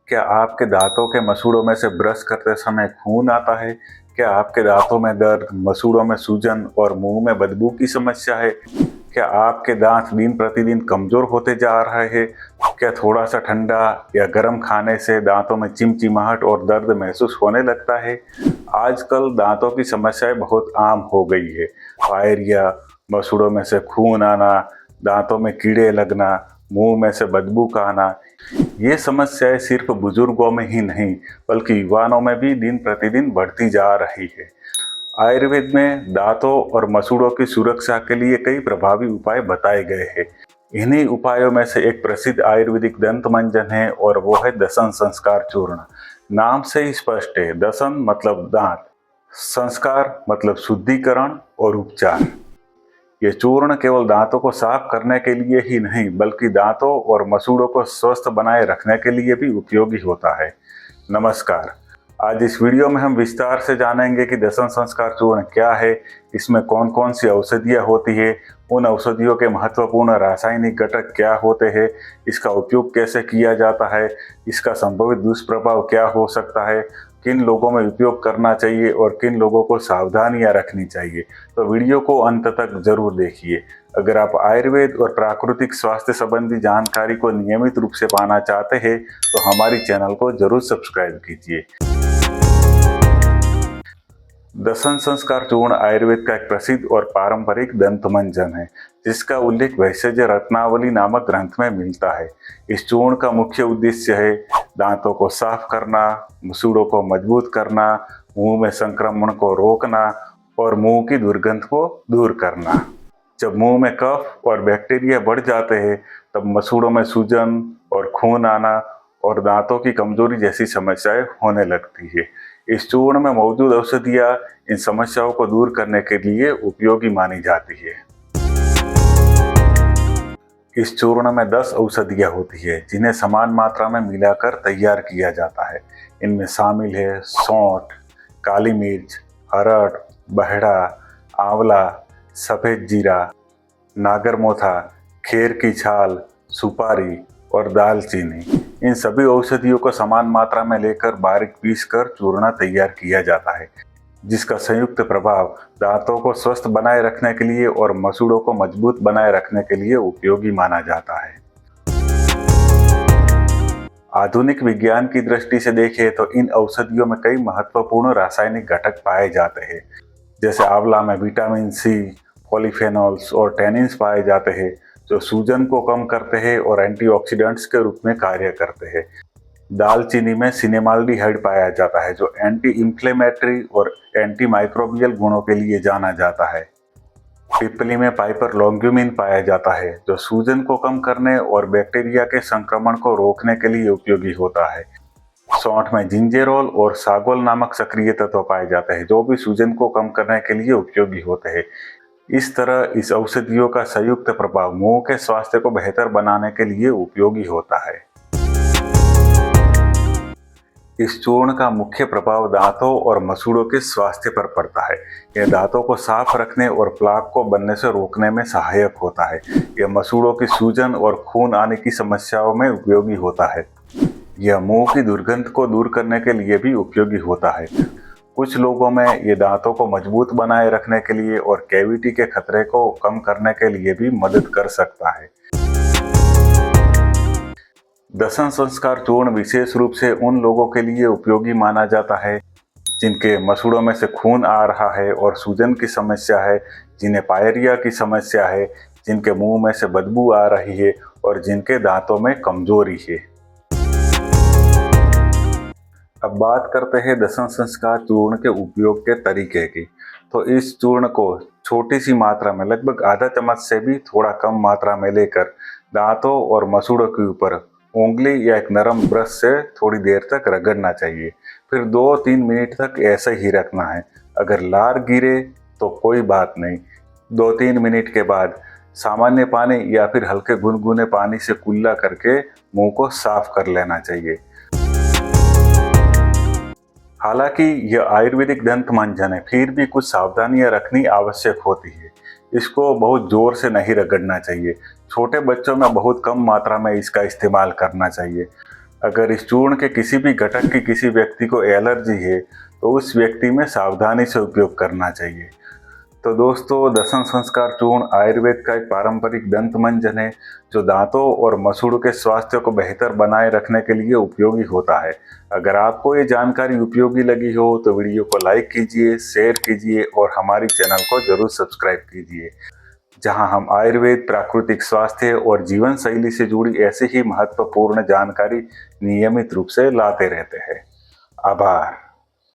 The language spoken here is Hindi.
क्या आपके दांतों के मसूड़ों में से ब्रश करते समय खून आता है? क्या आपके दांतों में दर्द, मसूड़ों में सूजन और मुंह में बदबू की समस्या है? क्या आपके दांत दिन प्रतिदिन कमजोर होते जा रहे हैं? क्या थोड़ा सा ठंडा या गर्म खाने से दांतों में चिमचिमाहट और दर्द महसूस होने लगता है? आजकल दांतों की समस्याएं बहुत आम हो गई है। पायरिया, मसूड़ों में से खून आना, दांतों में कीड़े लगना, मुंह में से बदबू का आना, ये समस्याएं सिर्फ बुजुर्गों में ही नहीं बल्कि युवाओं में भी दिन प्रतिदिन बढ़ती जा रही है। आयुर्वेद में दांतों और मसूड़ों की सुरक्षा के लिए कई प्रभावी उपाय बताए गए हैं। इन्हीं उपायों में से एक प्रसिद्ध आयुर्वेदिक दंत मंजन है और वो है दसन संस्कार चूर्ण। नाम से ही स्पष्ट है, दसन मतलब दांत, संस्कार मतलब शुद्धिकरण और उपचार। ये चूर्ण केवल दांतों को साफ करने के लिए ही नहीं बल्कि दांतों और मसूड़ों को स्वस्थ बनाए रखने के लिए भी उपयोगी होता है। नमस्कार, आज इस वीडियो में हम विस्तार से जानेंगे कि दसन संस्कार चूर्ण क्या है, इसमें कौन कौन सी औषधियाँ होती है, उन औषधियों के महत्वपूर्ण रासायनिक घटक क्या होते हैं, इसका उपयोग कैसे किया जाता है, इसका संभावित दुष्प्रभाव क्या हो सकता है, किन लोगों में उपयोग करना चाहिए और किन लोगों को सावधानियां रखनी चाहिए। तो वीडियो को अंत तक जरूर देखिए। अगर आप आयुर्वेद और प्राकृतिक स्वास्थ्य संबंधी जानकारी को नियमित रूप से पाना चाहते हैं तो हमारी चैनल को जरूर सब्सक्राइब कीजिए। दसन संस्कार चूर्ण आयुर्वेद का एक प्रसिद्ध और पारंपरिक दंत मंजन है जिसका उल्लेख वैशज रत्नावली नामक ग्रंथ में मिलता है। इस चूर्ण का मुख्य उद्देश्य है दांतों को साफ करना, मसूड़ों को मजबूत करना, मुंह में संक्रमण को रोकना और मुंह की दुर्गंध को दूर करना। जब मुंह में कफ और बैक्टीरिया बढ़ जाते हैं तब मसूड़ों में सूजन और खून आना और दांतों की कमजोरी जैसी समस्याएं होने लगती है। इस चूर्ण में मौजूद औषधियां इन समस्याओं को दूर करने के लिए उपयोगी मानी जाती है। इस चूर्ण में 10 औषधियां होती है जिन्हें समान मात्रा में मिलाकर तैयार किया जाता है। इनमें शामिल है सौंठ, काली मिर्च, हरड़, बहड़ा, आंवला, सफेद जीरा, नागरमोथा, खेर की छाल, सुपारी और दालचीनी। इन सभी औषधियों को समान मात्रा में लेकर बारीक पीसकर चूर्ण तैयार किया जाता है जिसका संयुक्त प्रभाव दांतों को स्वस्थ बनाए रखने के लिए और मसूड़ों को मजबूत बनाए रखने के लिए उपयोगी माना जाता है। आधुनिक विज्ञान की दृष्टि से देखें तो इन औषधियों में कई महत्वपूर्ण रासायनिक घटक पाए जाते हैं। जैसे आंवला में विटामिन सी, पॉलीफेनॉल्स और टैनिन्स पाए जाते हैं जो सूजन को कम करते हैं और एंटीऑक्सीडेंट्स के रूप में कार्य करते हैं। दालचीनी में सिनेमाल्डिहाइड पाया जाता है जो एंटी इंफ्लेमेटरी और एंटी माइक्रोबियल गुणों के लिए जाना जाता है। पिपली में पाइपर लॉन्ग्यूमिन पाया जाता है जो सूजन को कम करने और बैक्टीरिया के संक्रमण को रोकने के लिए उपयोगी होता है। सौंठ में जिंजेरोल और सागोल नामक सक्रिय तत्व पाए जाते हैं जो भी सूजन को कम करने के लिए उपयोगी होते हैं। इस तरह इस औषधियों का संयुक्त प्रभाव मुंह के स्वास्थ्य को बेहतर बनाने के लिए उपयोगी होता है। इस चूर्ण का मुख्य प्रभाव दांतों और मसूड़ों के स्वास्थ्य पर पड़ता है। यह दांतों को साफ रखने और प्लाक को बनने से रोकने में सहायक होता है। यह मसूड़ों की सूजन और खून आने की समस्याओं में उपयोगी होता है। यह मुंह की दुर्गंध को दूर करने के लिए भी उपयोगी होता है। कुछ लोगों में ये दांतों को मजबूत बनाए रखने के लिए और कैविटी के खतरे को कम करने के लिए भी मदद कर सकता है। दसन संस्कार चूर्ण विशेष रूप से उन लोगों के लिए उपयोगी माना जाता है जिनके मसूड़ों में से खून आ रहा है और सूजन की समस्या है, जिन्हें पायरिया की समस्या है, जिनके मुंह में से बदबू आ रही है और जिनके दांतों में कमजोरी है। अब बात करते हैं दसन संस्कार चूर्ण के उपयोग के तरीके की। तो इस चूर्ण को छोटी सी मात्रा में लगभग आधा चम्मच से भी थोड़ा कम मात्रा में लेकर दांतों और मसूड़ों के ऊपर उंगली या एक नरम ब्रश से थोड़ी देर तक रगड़ना चाहिए। फिर 2-3 मिनट तक ऐसे ही रखना है। अगर लार गिरे तो कोई बात नहीं। 2-3 मिनट के बाद सामान्य पानी या फिर हल्के गुनगुने पानी से कुल्ला करके मुंह को साफ कर लेना चाहिए। हालांकि यह आयुर्वेदिक दंत मंजन है, फिर भी कुछ सावधानियां रखनी आवश्यक होती है। इसको बहुत जोर से नहीं रगड़ना चाहिए। छोटे बच्चों में बहुत कम मात्रा में इसका इस्तेमाल करना चाहिए। अगर इस चूर्ण के किसी भी घटक की किसी व्यक्ति को एलर्जी है तो उस व्यक्ति में सावधानी से उपयोग करना चाहिए। तो दोस्तों, दशम संस्कार चूर्ण आयुर्वेद का एक पारंपरिक दंत मंजन है जो दांतों और मसूड़ों के स्वास्थ्य को बेहतर बनाए रखने के लिए उपयोगी होता है। अगर आपको ये जानकारी उपयोगी लगी हो तो वीडियो को लाइक कीजिए, शेयर कीजिए और हमारी चैनल को जरूर सब्सक्राइब कीजिए, जहां हम आयुर्वेद, प्राकृतिक स्वास्थ्य और जीवन शैली से जुड़ी ऐसी ही महत्वपूर्ण जानकारी नियमित रूप से लाते रहते हैं। आभार।